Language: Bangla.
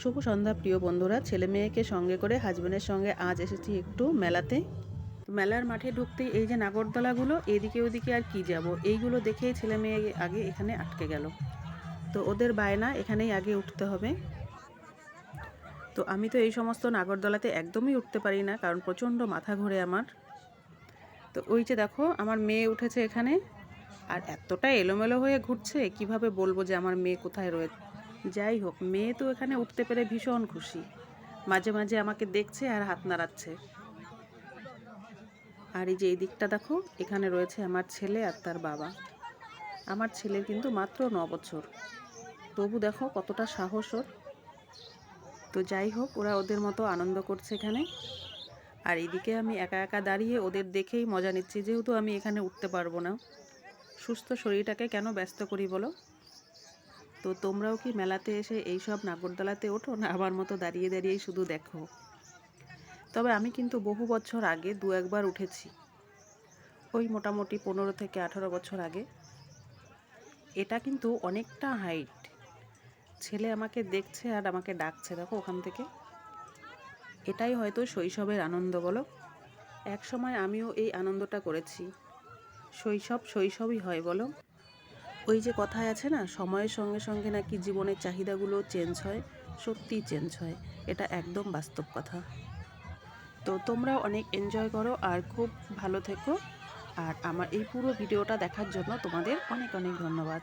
শুভ সন্ধ্যা প্রিয় বন্ধুরা, ছেলে মেয়েকে সঙ্গে করে হাজব্যান্ডের সঙ্গে আজ এসেছি একটু মেলাতে। মেলার মাঠে ঢুকতেই এই যে নাগরদোলাগুলো, এদিকে ওদিকে আর কি যাব, এইগুলো দেখেই ছেলে মেয়ে আগে এখানে আটকে গেল। তো ওদের বায়না এখানেই আগে উঠতে হবে। তো আমি তো এই সমস্ত নাগরদোলাতে একদমই উঠতে পারি না, কারণ প্রচণ্ড মাথা ঘোরে আমার। তো ওই যে দেখো আমার মেয়ে উঠেছে এখানে, আর এতটা এলোমেলো হয়ে ঘুরছে, কিভাবে বলবো যে আমার মেয়ে কোথায় রয়েছে। যাই হোক, মেয়ে তো এখানে উঠতে পেরে ভীষণ খুশি, মাঝে মাঝে আমাকে দেখছে আর হাত নাড়াচ্ছে। আর এই যে এই দিকটা দেখো, এখানে রয়েছে আমার ছেলে আর তার বাবা। আমার ছেলের কিন্তু মাত্র 9 বছর, তবু দেখো কতটা সাহস ওর। তো যাই হোক, ওরা ওদের মতো আনন্দ করছে এখানে, আর এদিকে আমি একা একা দাঁড়িয়ে ওদের দেখেই মজা নিচ্ছি, যেহেতু আমি এখানে উঠতে পারবো না। সুস্থ শরীরটাকে কেন ব্যস্ত করি বলো। তো তোমরাও কি মেলাতে এসে এইসব নাগরদোলাতে ওঠো, না আমার মতো দাঁড়িয়ে দাঁড়িয়েই শুধু দেখো? তবে আমি কিন্তু বহু বছর আগে 2-1 বার উঠেছি, ওই মোটামুটি 15 থেকে 18 বছর আগে। এটা কিন্তু অনেকটা হাইট। ছেলে আমাকে দেখছে আর আমাকে ডাকছে, দেখো ওখান থেকে। এটাই হয়তো শৈশবের আনন্দ বলো। এক সময় আমিও এই আনন্দটা করেছি। শৈশব শৈশবই হয় বলো। ওই যে কথায় আছে না, সময়ের সঙ্গে সঙ্গে নাকি জীবনের চাহিদাগুলো চেঞ্জ হয়। সত্যিই চেঞ্জ হয়, এটা একদম বাস্তব কথা। তো তোমরা অনেক এনজয় করো আর খুব ভালো থেকো। আর আমার এই পুরো ভিডিওটা দেখার জন্য তোমাদের অনেক অনেক ধন্যবাদ।